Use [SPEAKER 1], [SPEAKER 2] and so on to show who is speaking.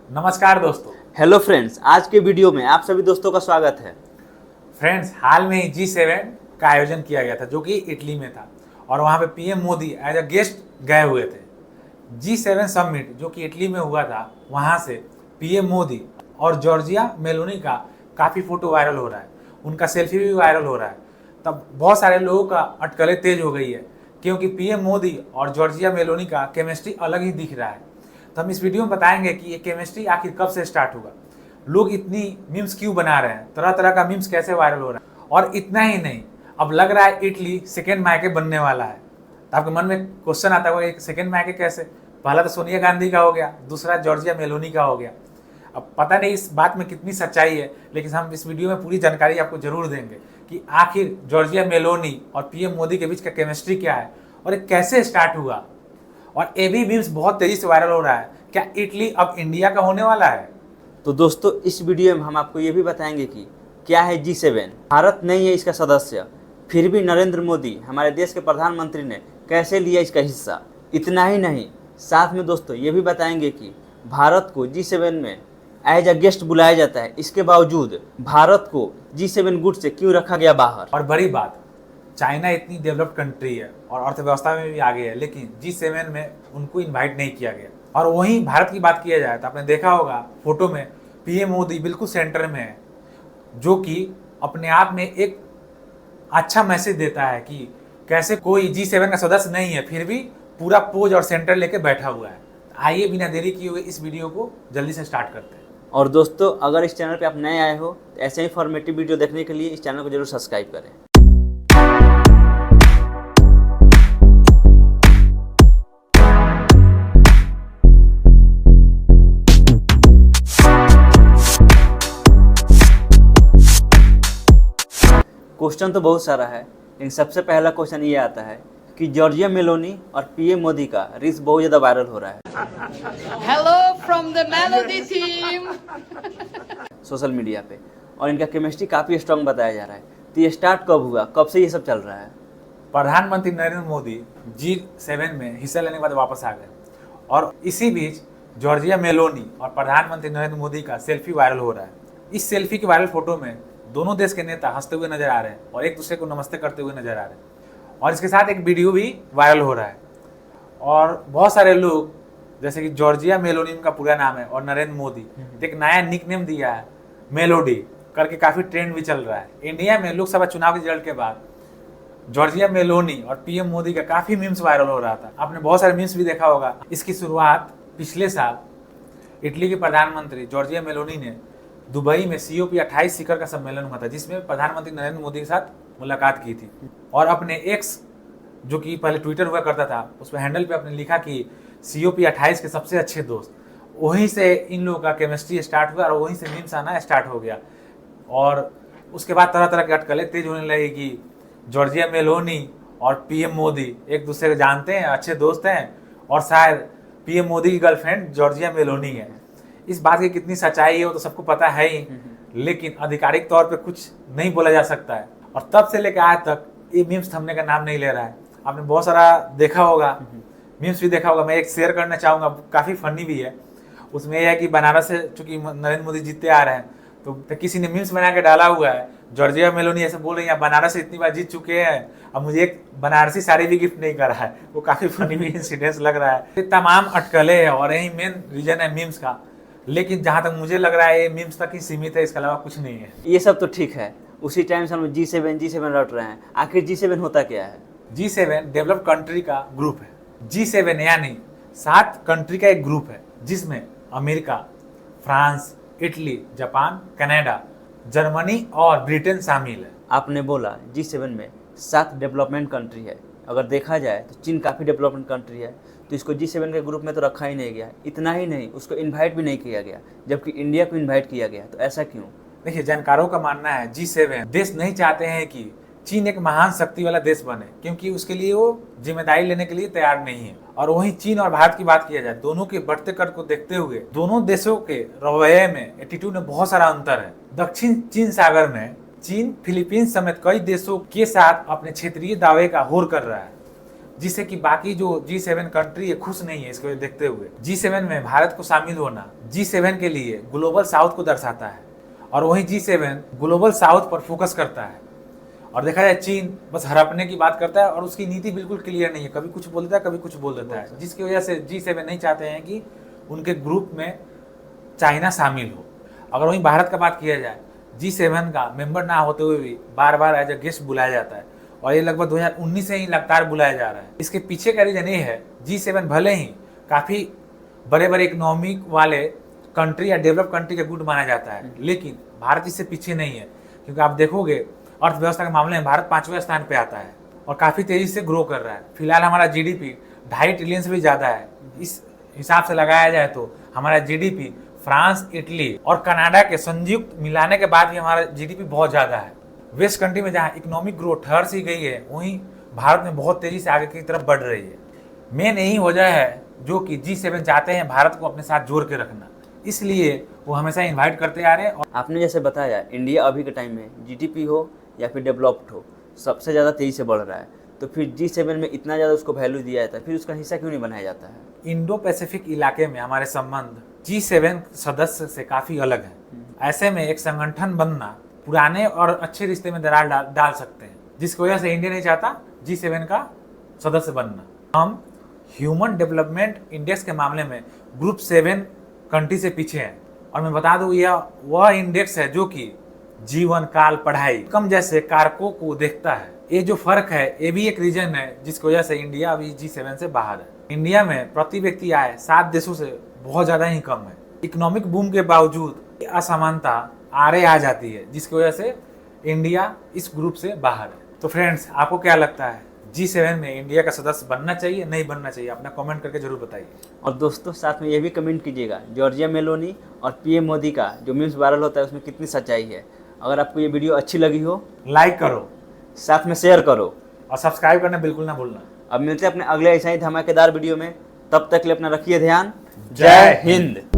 [SPEAKER 1] नमस्कार दोस्तों।
[SPEAKER 2] Hello friends, आज के वीडियो में आप सभी दोस्तों का स्वागत है।
[SPEAKER 1] फ्रेंड्स, हाल में ही G7 का आयोजन किया गया था जो कि इटली में था और वहाँ पे PM Modi as a guest गए हुए थे। G7 समिट जो कि इटली में हुआ था, वहाँ से पीएम मोदी और जॉर्जिया मेलोनी का काफ़ी फोटो वायरल हो रहा है, उनका सेल्फी भी वायरल हो रहा है। तब बहुत सारे लोगों का अटकलें तेज हो गई है क्योंकि पीएम मोदी और जॉर्जिया मेलोनी का केमिस्ट्री अलग ही दिख रहा है। तो हम इस वीडियो में बताएंगे कि ये केमिस्ट्री आखिर कब से स्टार्ट होगा, लोग इतनी मीम्स क्यों बना रहे हैं, तरह तरह का मीम्स कैसे वायरल हो रहा है। और इतना ही नहीं, अब लग रहा है इटली सेकेंड मायके बनने वाला है। तो आपके मन में क्वेश्चन आता होगा एक सेकेंड मायके कैसे? पहला तो सोनिया गांधी का हो गया, दूसरा जॉर्जिया मेलोनी का हो गया। अब पता नहीं इस बात में कितनी सच्चाई है, लेकिन हम इस वीडियो में पूरी जानकारी आपको जरूर देंगे कि आखिर जॉर्जिया मेलोनी और पीएम मोदी के बीच का केमिस्ट्री क्या है और ये कैसे स्टार्ट हुआ। और ये भी मीम्स बहुत तेजी से वायरल हो रहा है, क्या इटली अब इंडिया का होने वाला है?
[SPEAKER 2] तो दोस्तों, इस वीडियो में हम आपको ये भी बताएंगे कि क्या है G7। भारत नहीं है इसका सदस्य, फिर भी नरेंद्र मोदी हमारे देश के प्रधानमंत्री ने कैसे लिया इसका हिस्सा। इतना ही नहीं, साथ में दोस्तों ये भी बताएंगे कि भारत को G7 में एज अ गेस्ट बुलाया जाता है, इसके बावजूद भारत को G7 गुट से क्यों रखा गया बाहर।
[SPEAKER 1] और बड़ी बात, चाइना इतनी डेवलप्ड कंट्री है और अर्थव्यवस्था में भी आगे है, लेकिन G7 में उनको इनवाइट नहीं किया गया। और वहीं भारत की बात किया जाए तो आपने देखा होगा फोटो में पीएम मोदी बिल्कुल सेंटर में है, जो कि अपने आप में एक अच्छा मैसेज देता है कि कैसे कोई G7 का सदस्य नहीं है फिर भी पूरा पोज और सेंटर लेके बैठा हुआ है। आइए बिना देरी किए हुए इस वीडियो को जल्दी से स्टार्ट करते हैं।
[SPEAKER 2] और दोस्तों, अगर इस चैनल पे आप नए आए हो तो ऐसे ही फॉर्मेटिव वीडियो देखने के लिए इस चैनल को जरूर सब्सक्राइब करें। क्वेश्चन तो बहुत सारा है, लेकिन सबसे पहला क्वेश्चन ये आता है कि जॉर्जिया मेलोनी और पीएम मोदी का रील्स बहुत ज़्यादा वायरल हो रहा है
[SPEAKER 3] Hello from the Melody team.
[SPEAKER 2] Social media पे, और इनका केमिस्ट्री काफ़ी स्ट्रांग बताया जा रहा है। तो ये स्टार्ट कब हुआ, कब से ये सब चल रहा है?
[SPEAKER 1] प्रधानमंत्री नरेंद्र मोदी G7 में हिस्सा लेने के बाद वापस आ गए और इसी बीच जॉर्जिया मेलोनी और प्रधानमंत्री नरेंद्र मोदी का सेल्फी वायरल हो रहा है। इस सेल्फी के वायरल फोटो में दोनों देश के नेता हंसते हुए नजर आ रहे हैं और एक दूसरे को नमस्ते करते हुए नजर आ रहे हैं। और इसके साथ एक वीडियो भी वायरल हो रहा है और बहुत सारे लोग, जैसे कि जॉर्जिया मेलोनी का पूरा नाम है और नरेंद्र मोदी, एक नया निकनेम दिया है मेलोडी करके, काफी ट्रेंड भी चल रहा है। इंडिया में लोकसभा चुनाव के रिजल्ट के बाद जॉर्जिया मेलोनी और पीएम मोदी का काफी मीम्स वायरल हो रहा था। आपने बहुत सारे मीम्स भी देखा होगा। इसकी शुरुआत पिछले साल इटली के प्रधानमंत्री जॉर्जिया मेलोनी ने दुबई में COP28 शिखर का सम्मेलन हुआ था, जिसमें प्रधानमंत्री नरेंद्र मोदी के साथ मुलाकात की थी। और अपने एक्स, जो कि पहले ट्विटर हुआ करता था, उस पर हैंडल पे आपने लिखा कि COP28 के सबसे अच्छे दोस्त। वहीं से इन लोगों का केमिस्ट्री स्टार्ट हुआ और वहीं से मीम्स आना स्टार्ट हो गया। और उसके बाद तरह तरह की अटकलें तेज होने लगी कि जॉर्जिया मेलोनी और पीएम मोदी एक दूसरे को जानते हैं, अच्छे दोस्त हैं, और शायद पीएम मोदी की गर्लफ्रेंड जॉर्जिया मेलोनी है। इस बात की कितनी सच्चाई है वो तो सबको पता है ही, लेकिन आधिकारिक तौर पे कुछ नहीं बोला जा सकता है। और तब से लेकर आज तक ये मीम्स थमने का नाम नहीं ले रहा है। आपने बहुत सारा देखा होगा, मीम्स भी देखा होगा। मैं एक शेयर करना चाहूँगा, काफ़ी फनी भी है। उसमें यह है कि बनारस से चूंकि नरेंद्र मोदी जीतते आ रहे हैं, तो किसी ने मीम्स बना के डाला हुआ है, जॉर्जिया मेलोनी ऐसे बोल रही है बनारस से इतनी बार जीत चुके हैं, अब मुझे एक बनारसी साड़ी भी गिफ्ट नहीं करा है। वो काफ़ी फनी भी इंसिडेंस लग रहा है। ये तमाम अटकलें है और यही मेन रीजन है मीम्स का। लेकिन जहाँ तक मुझे लग रहा है ये मीम्स तक ही सीमित है, इसके अलावा कुछ नहीं है।
[SPEAKER 2] ये सब तो ठीक है, उसी टाइम से हम G7 रट रहे हैं। आखिर G7 होता क्या है?
[SPEAKER 1] G7 डेवलप्ड कंट्री का ग्रुप है। G7 यानी 7 कंट्री का एक ग्रुप है, जिसमें America, France, Italy, Japan, Canada, Germany और ब्रिटेन शामिल है।
[SPEAKER 2] आपने बोला G7 में 7 डेवलपमेंट कंट्री है। अगर देखा जाए तो चीन काफ़ी डेवलपमेंट कंट्री है, तो इसको G7 के ग्रुप में तो रखा ही नहीं गया। इतना ही नहीं, उसको इनवाइट भी नहीं किया गया, जबकि इंडिया को इनवाइट किया गया। तो ऐसा क्यों?
[SPEAKER 1] देखिए, जानकारों का मानना है G7 देश नहीं चाहते हैं कि चीन एक महान शक्ति वाला देश बने, क्योंकि उसके लिए वो जिम्मेदारी लेने के लिए तैयार नहीं है। और वहीं चीन और भारत की बात किया जाए, दोनों के बढ़ते कद को देखते हुए दोनों देशों के रवैये में, एटीट्यूड में बहुत सारा अंतर है। दक्षिण चीन सागर में चीन फिलीपींस समेत कई देशों के साथ अपने क्षेत्रीय दावे का होड़ कर रहा है। जिससे कि बाकी जो G7 कंट्री है खुश नहीं है। इसको देखते हुए G7 में भारत को शामिल होना G7 के लिए ग्लोबल साउथ को दर्शाता है, और वहीं G7 ग्लोबल साउथ पर फोकस करता है। और देखा जाए चीन बस हड़पने की बात करता है और उसकी नीति बिल्कुल क्लियर नहीं है, कभी कुछ बोल देता है कभी कुछ बोल देता है, जिसकी वजह से G7 नहीं चाहते हैं कि उनके ग्रुप में चाइना शामिल हो। अगर वहीं भारत का बात किया जाए, G7 का मेंबर ना होते हुए भी बार बार एज अ गेस्ट बुलाया जाता है, और ये लगभग 2019 से ही लगातार बुलाया जा रहा है। इसके पीछे का रीजन ये है, G7 भले ही काफ़ी बड़े बड़े इकोनॉमिक वाले कंट्री या डेवलप कंट्री का गुट माना जाता है, लेकिन भारत इससे पीछे नहीं है, क्योंकि आप देखोगे अर्थव्यवस्था के मामले में भारत 5वें स्थान पे आता है और काफ़ी तेज़ी से ग्रो कर रहा है। फिलहाल हमारा GDP 2.5 ट्रिलियन से भी ज़्यादा है। इस हिसाब से लगाया जाए तो हमारा GDP फ्रांस, इटली और कनाडा के संयुक्त मिलाने के बाद भी हमारा GDP बहुत ज़्यादा है। वेस्ट कंट्री में जहाँ इकोनॉमिक ग्रोथ ठहर सी गई है, वहीं भारत में बहुत तेज़ी से आगे की तरफ बढ़ रही है। मेन यही वजह है जो कि G7 चाहते हैं भारत को अपने साथ जोड़ के रखना, इसलिए वो हमेशा इन्वाइट करते आ रहे हैं। और
[SPEAKER 2] आपने जैसे बताया इंडिया अभी के टाइम में GDP हो या फिर डेवलप्ड हो, सबसे ज़्यादा तेज़ी से बढ़ रहा है, तो फिर G7 में इतना ज़्यादा उसको वैल्यू दिया जाता है, फिर उसका हिस्सा क्यों नहीं बनाया जाता है?
[SPEAKER 1] इंडो पैसिफिक इलाके में हमारे संबंध G7 सदस्य से काफ़ी अलग है। ऐसे में एक संगठन बनना पुराने और अच्छे रिश्ते में दरार डाल सकते हैं, जिसकी वजह से इंडिया नहीं चाहता G7 का सदस्य बनना। हम ह्यूमन डेवलपमेंट इंडेक्स के मामले में ग्रुप 7 कंट्री से पीछे हैं, और मैं बता दूं यह वह इंडेक्स है जो कि जीवन काल, पढ़ाई, कम जैसे कारकों को देखता है। ये जो फर्क है ये भी एक रीजन है जिसकी वजह से इंडिया अभी G7 से बाहर है। इंडिया में प्रति व्यक्ति आय 7 देशों से बहुत ज़्यादा ही कम है। इकोनॉमिक बूम के बावजूद असमानता आड़े आ जाती है, जिसकी वजह से इंडिया इस ग्रुप से बाहर है। तो फ्रेंड्स, आपको क्या लगता है G7 में इंडिया का सदस्य बनना चाहिए नहीं बनना चाहिए? अपना कमेंट करके जरूर बताइए।
[SPEAKER 2] और दोस्तों साथ में ये भी कमेंट कीजिएगा, जॉर्जिया मेलोनी और PM मोदी का जो मीम्स वायरल होता है उसमें कितनी सच्चाई है। अगर आपको ये वीडियो अच्छी लगी हो,
[SPEAKER 1] लाइक करो,
[SPEAKER 2] साथ में शेयर करो
[SPEAKER 1] और सब्सक्राइब करना बिल्कुल ना भूलना।
[SPEAKER 2] अब मिलते हैं अपने अगले ऐसा ही धमाकेदार वीडियो में, तब तक के लिए अपना रखिए ध्यान।
[SPEAKER 1] जय हिंद।